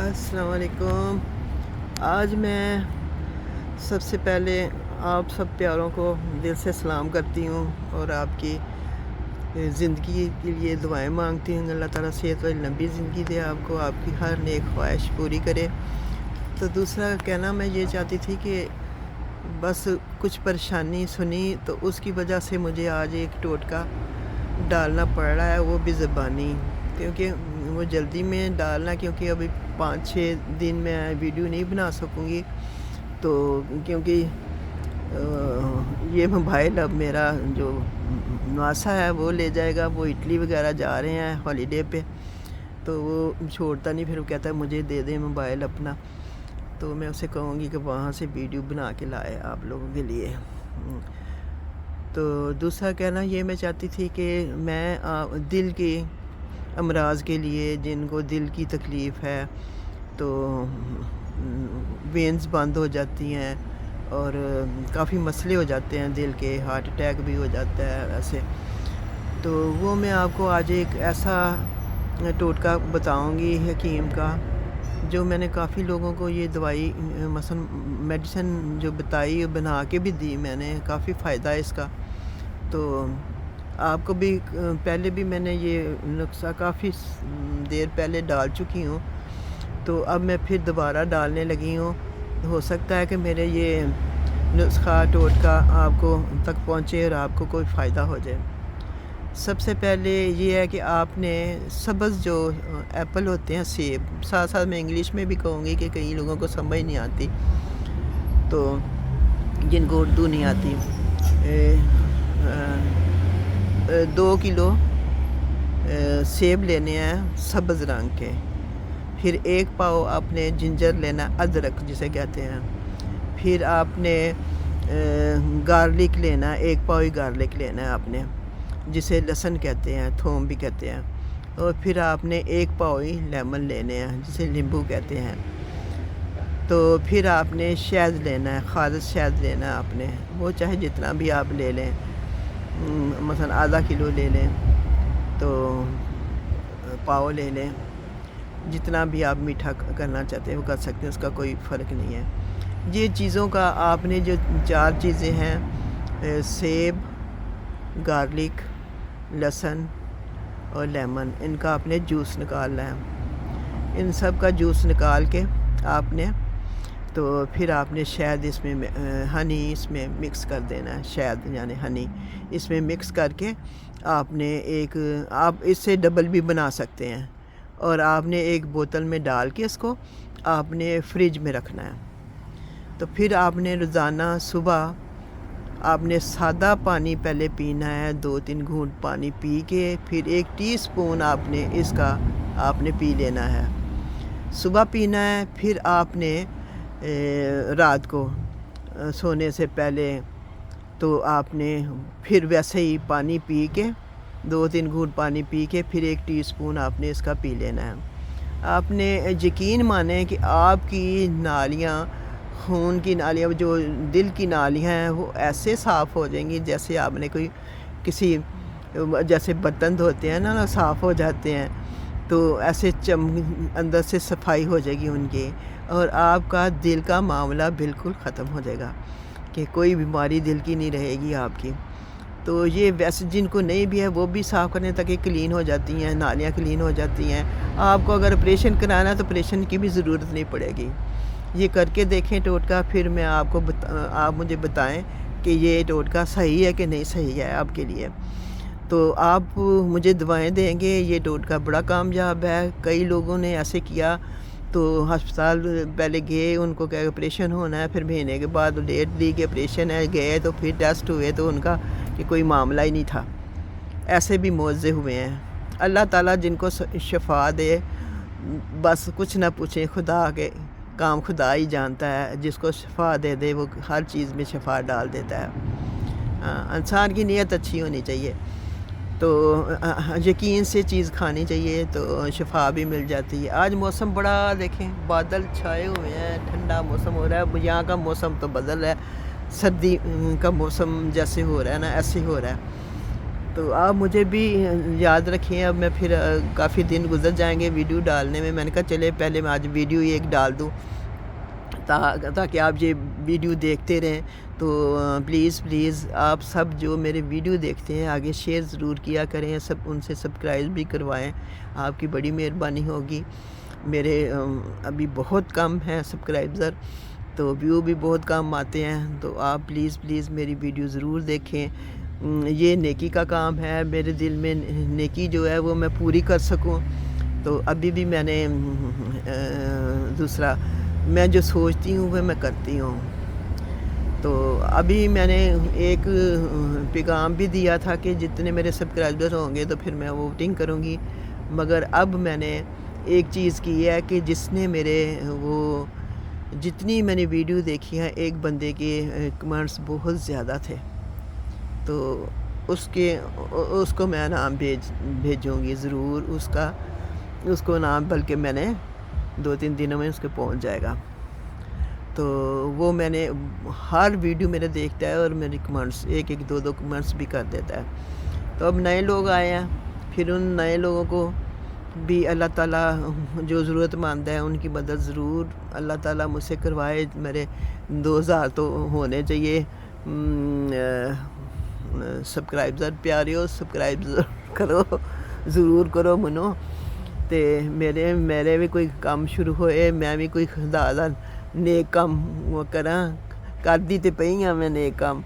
السلام علیکم۔ آج میں سب سے پہلے آپ سب پیاروں کو دل سے سلام کرتی ہوں اور آپ کی زندگی کے لیے دعائیں مانگتی ہوں۔ اللہ تعالیٰ صحت والی لمبی زندگی دے آپ کو، آپ کی ہر نیک خواہش پوری کرے۔ تو دوسرا کہنا میں یہ چاہتی تھی کہ بس کچھ پریشانی سنی تو اس کی وجہ سے مجھے آج ایک ٹوٹکا ڈالنا پڑ رہا ہے، وہ بھی زبانی، کیونکہ وہ جلدی میں ڈالنا، کیونکہ ابھی 5-6 دن میں ویڈیو نہیں بنا سکوں گی، تو کیونکہ یہ موبائل اب میرا جو نواسا ہے وہ لے جائے گا، وہ اٹلی وغیرہ جا رہے ہیں ہالیڈے پہ، تو وہ چھوڑتا نہیں، پھر وہ کہتا ہے مجھے دے دیں موبائل اپنا، تو میں اسے کہوں گی کہ وہاں سے ویڈیو بنا کے لائے آپ لوگوں کے لیے۔ تو دوسرا کہنا یہ میں چاہتی تھی کہ میں دل کے امراض کے لیے، جن کو دل کی تکلیف ہے، تو وینز بند ہو جاتی ہیں اور کافی مسئلے ہو جاتے ہیں دل کے، ہارٹ اٹیک بھی ہو جاتا ہے ایسے، تو وہ میں آپ کو آج ایک ایسا ٹوٹکا بتاؤں گی حکیم کا، جو میں نے کافی لوگوں کو یہ دوائی مثلا میڈیسن جو بتائی بنا کے بھی دی، میں نے کافی فائدہ ہے اس کا۔ تو آپ کو بھی پہلے بھی میں نے یہ نسخہ کافی دیر پہلے ڈال چکی ہوں، تو اب میں پھر دوبارہ ڈالنے لگی ہوں۔ ہو سکتا ہے کہ میرے یہ نسخہ ٹوٹکا آپ کو تک پہنچے اور آپ کو کوئی فائدہ ہو جائے۔ سب سے پہلے یہ ہے کہ آپ نے سبز جو ایپل ہوتے ہیں، سیب، ساتھ ساتھ میں انگلش میں بھی کہوں گی کہ کئی لوگوں کو سمجھ نہیں آتی، تو جن کو اردو نہیں آتی، 2 کلو سیب لینے ہیں سبز رنگ کے، پھر 1 پاؤ آپ نے جنجر لینا، ادرک جسے کہتے ہیں، پھر آپ نے گارلک لینا، 1 پاؤ ہی گارلک لینا ہے آپ نے، جسے لہسن کہتے ہیں، تھوم بھی کہتے ہیں، اور پھر آپ نے 1 پاؤ ہی لیمن لینے ہیں، جسے لیمبو کہتے ہیں، تو پھر آپ نے شہد لینا ہے، خالص شہد لینا ہے آپ نے، وہ چاہے جتنا بھی آپ لے لیں، مثلا آدھا کلو لے لیں، تو پاؤ لے لیں، جتنا بھی آپ میٹھا کرنا چاہتے ہیں وہ کر سکتے ہیں، اس کا کوئی فرق نہیں ہے۔ یہ چیزوں کا آپ نے جو 4 چیزیں ہیں، سیب، گارلک، لہسن اور لیمن، ان کا آپ نے جوس نکالنا ہے۔ ان سب کا جوس نکال کے آپ نے، تو پھر آپ نے شہد اس میں ہنی اس میں مکس کر دینا ہے، شہد یعنی ہنی اس میں مکس کر کے آپ نے آپ اس سے ڈبل بھی بنا سکتے ہیں، اور آپ نے ایک بوتل میں ڈال کے اس کو آپ نے فریج میں رکھنا ہے۔ تو پھر آپ نے روزانہ صبح آپ نے سادہ پانی پہلے پینا ہے، 2-3 گھونٹ پانی پی کے، پھر 1 ٹی اسپون آپ نے اس کا آپ نے پی لینا ہے، صبح پینا ہے۔ پھر آپ نے رات کو سونے سے پہلے تو آپ نے پھر ویسے ہی پانی پی کے، 2-3 گھونٹ پانی پی کے، پھر 1 ٹی اسپون آپ نے اس کا پی لینا ہے۔ آپ نے یقین مانیں کہ آپ کی نالیاں، خون کی نالیاں، جو دل کی نالیاں ہیں، وہ ایسے صاف ہو جائیں گی جیسے آپ نے کوئی کسی جیسے برتن دھوتے ہیں نا صاف ہو جاتے ہیں، تو ایسے اندر سے صفائی ہو جائے گی ان کی، اور آپ کا دل کا معاملہ بالکل ختم ہو جائے گا، کہ کوئی بیماری دل کی نہیں رہے گی آپ کی۔ تو یہ ویسے جن کو نہیں بھی ہے وہ بھی صاف کرنے تک کلین ہو جاتی ہیں، نالیاں کلین ہو جاتی ہیں۔ آپ کو اگر آپریشن کرانا ہے تو آپریشن کی بھی ضرورت نہیں پڑے گی۔ یہ کر کے دیکھیں ٹوٹکا، پھر میں آپ کو آپ مجھے بتائیں کہ یہ ٹوٹکا صحیح ہے کہ نہیں صحیح ہے آپ کے لیے۔ تو آپ مجھے دعائیں دیں گے، یہ ٹوٹکا بڑا کامیاب ہے۔ کئی لوگوں نے ایسے کیا تو ہسپتال پہلے گئے، ان کو کہ آپریشن ہونا ہے، پھر مہینے کے بعد ڈیٹ دی کہ آپریشن ہے، گئے تو پھر ٹیسٹ ہوئے تو ان کا کہ کوئی معاملہ ہی نہیں تھا۔ ایسے بھی معجزے ہوئے ہیں۔ اللہ تعالیٰ جن کو شفا دے، بس کچھ نہ پوچھیں، خدا کے کام خدا ہی جانتا ہے، جس کو شفا دے دے وہ ہر چیز میں شفا ڈال دیتا ہے۔ انسان کی نیت اچھی ہونی چاہیے، تو یقین سے چیز کھانی چاہیے تو شفا بھی مل جاتی ہے۔ آج موسم بڑا دیکھیں، بادل چھائے ہوئے ہیں، ٹھنڈا موسم ہو رہا ہے، یہاں کا موسم تو بدل ہے، سردی کا موسم جیسے ہو رہا ہے نا ایسے ہو رہا ہے، تو آپ مجھے بھی یاد رکھیں. اب میں پھر کافی دن گزر جائیں گے ویڈیو ڈالنے میں نے کہا چلے پہلے میں آج ویڈیو ایک ڈال دوں تاکہ آپ یہ ویڈیو دیکھتے رہیں. تو پلیز آپ سب جو میرے ویڈیو دیکھتے ہیں آگے شیئر ضرور کیا کریں, ان سے سبسکرائب بھی کروائیں, آپ کی بڑی مہربانی ہوگی. میرے ابھی بہت کم ہیں سبسکرائبر, تو ویو بھی بہت کم آتے ہیں. تو آپ پلیز میری ویڈیو ضرور دیکھیں. یہ نیکی کا کام ہے, میرے دل میں نیکی جو ہے وہ میں پوری کر سکوں. تو ابھی بھی میں نے دوسرا میں جو سوچتی ہوں وہ میں کرتی ہوں. تو ابھی میں نے ایک پیغام بھی دیا تھا کہ جتنے میرے سبسکرائبر ہوں گے تو پھر میں ووٹنگ کروں گی. مگر اب میں نے ایک چیز کی ہے کہ جس نے میرے وہ جتنی میں نے ویڈیو دیکھی ہے ایک بندے کے کمنٹس بہت زیادہ تھے, تو اس کو میں نام بھیجوں گی ضرور. اس کو نام بلکہ میں نے 2-3 دنوں میں اس کے پہنچ جائے گا. تو وہ میں نے ہر ویڈیو میرے دیکھتا ہے اور میری کمنٹس 1-2 کمنٹس بھی کر دیتا ہے. تو اب نئے لوگ آئے ہیں, پھر ان نئے لوگوں کو بھی اللہ تعالیٰ جو ضرورت مند ہے ان کی مدد ضرور اللہ تعالیٰ مجھ سے کروائے. میرے 2000 تو ہونے چاہیے سبسکرائبر. پیاریو سبسکرائب کرو, ضرور کرو منو. تے میرے بھی کوئی کام شروع ہوئے, میں بھی کوئی خدا نیک کام کرਦੀ تے پئی ہاں میں نیک کام.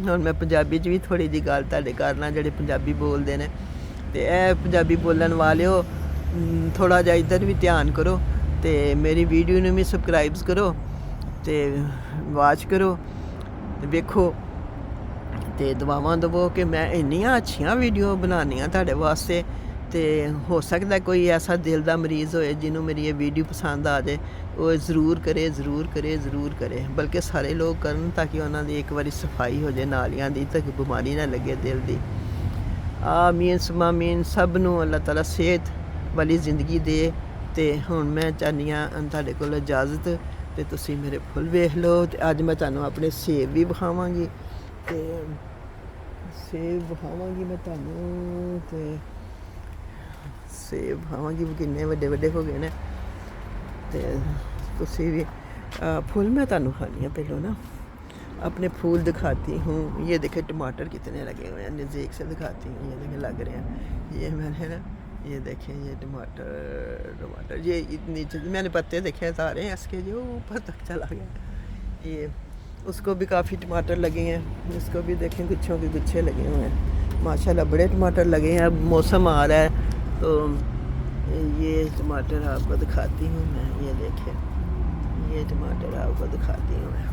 اور میں پنجابی بھی تھوڑی جی گل تہاڈے کرنا جڑے پنجابی بولتے ہیں. تے اے پنجابی بولن والےو تھوڑا جا ادھر بھی دھیان کرو تے میری ویڈیو نوں بھی سبسکرائب کرو تے واچ کرو ویکھو تے دعاواں دو کہ میں انیاں اچھیاں ویڈیو بنانیاں تہاڈے واسطے. تے ہو سکتا ہے کوئی ایسا دل دا مریض ہوئے جنہوں میری یہ ویڈیو پسند آ جائے, وہ ضرور کرے. بلکہ سارے لوگ کرن تاکہ انہاں دی ایک واری صفائی ہو جائے نالیاں دی, تاکہ بیماری نہ لگے دل دی. آمین ثم آمین. سب نوں اللہ تعالیٰ صحت والی زندگی دے. تے ہن میں چاہنی ہاں تہاڈے کول اجازت تے تسی میرے پھل ویکھ لو. تے اج میں تانوں اپنے سیب بھی وکھاواں گی, تے سیب وکھاواں گی میں تانوں, تے سیب کھاواں گی کنے وڈے ہو گئے نے. تے تسی بھی پھول میں تانوں کھانی ہیں پہلو نا اپنے پھول دکھاتی ہوں. یہ دیکھیں ٹماٹر کتنے لگے ہوئے ہیں, نزدیک سے دکھاتی ہوں. یہ دیکھیں لگ رہے ہیں, یہ میں نے نا یہ دیکھیں یہ ٹماٹر یہ نیچے میں نے پتے دیکھے سارے ہیں اس کے جو اوپر تک چلا گیا. یہ اس کو بھی کافی ٹماٹر لگے ہیں, اس کو بھی دیکھیں گچھوں کے گچھے لگے ہوئے ہیں ماشاءاللہ, بڑے ٹماٹر لگے ہیں. اب موسم آ رہا ہے تو یہ ٹماٹر آپ کو دکھاتی ہوں میں. یہ دیکھیں یہ ٹماٹر آپ کو دکھاتی ہوں میں.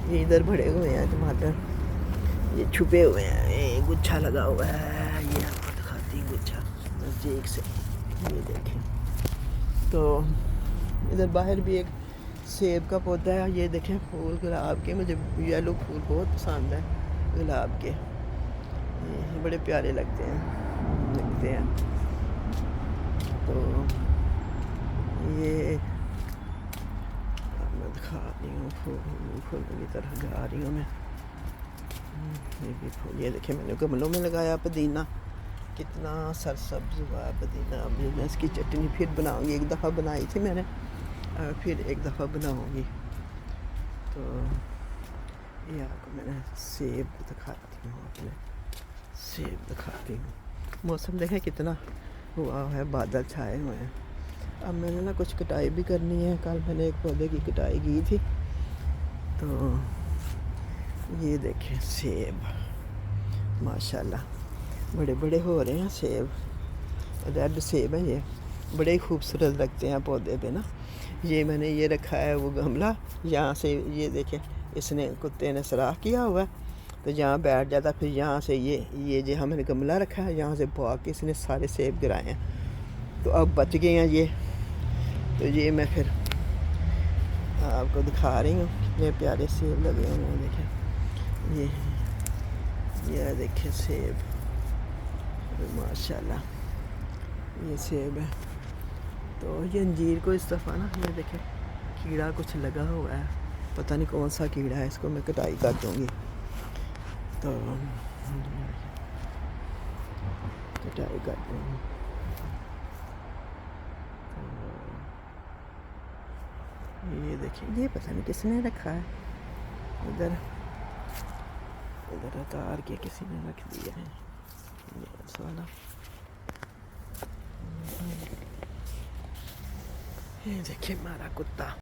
یہ ادھر بڑے ہوئے ہیں ٹماٹر, یہ چھپے ہوئے ہیں, یہ گچھا لگا ہوا ہے. یہ آپ کو دکھاتی ہوں گچھا نزدیک سے. یہ دیکھیں تو ادھر باہر بھی ایک سیب کا پودا ہے. یہ دیکھیں پھول گلاب کے, مجھے یلو پھول بہت پسند ہے گلاب کے, یہ بڑے پیارے لگتے ہیں. تو یہ میں دکھا رہی ہوں پھول کی طرح جا رہی ہوں میں. یہ بھی پھول, یہ دیکھیں میں نے گملوں میں لگایا پودینہ, کتنا سرسبز ہوا ہے پودینہ. اب میں اس کی چٹنی پھر بناؤں گی. ایک دفعہ بنائی تھی میں نے, پھر ایک دفعہ بناؤں گی. تو یہ آپ کو میں نے سیب دکھاتی ہوں, اپنے سیب دکھاتی ہوں. موسم دیکھیں کتنا ہوا ہے, بادل چھائے ہوئے ہیں. اب میں نے نا کچھ کٹائی بھی کرنی ہے. کل میں نے ایک پودے کی کٹائی کی تھی. تو یہ دیکھیں سیب ماشاءاللہ بڑے بڑے ہو رہے ہیں سیب, ریڈ سیب ہیں. یہ بڑے ہی خوبصورت لگتے ہیں پودے پہ نا. یہ میں نے یہ رکھا ہے وہ گملہ, یہاں سے یہ دیکھیں اس نے کتے نے سراخ کیا ہوا ہے تو یہاں بیٹھ جاتا. پھر یہاں سے یہ جو ہم نے گملہ رکھا ہے یہاں سے بوا کے اس نے سارے سیب گرائے ہیں. تو اب بچ گئے ہیں یہ. تو یہ میں پھر آپ کو دکھا رہی ہوں کتنے پیارے سیب لگے ہوئے ہیں. دیکھیں یہ دیکھیں سیب ماشاءاللہ یہ سیب ہے. تو یہ انجیر کو اس دفعہ نا یہ دیکھیں کیڑا کچھ لگا ہوا ہے, پتہ نہیں کون سا کیڑا ہے. اس کو میں کٹائی کر دوں گی. تو پٹائی کرتے ہیں. یہ دیکھیں, یہ پتہ نہیں کس نے رکھا ہے ادھر اتار کے کسی نے رکھ دیا ہے یہ سوالہ. یہ دیکھیں ہمارا کتا.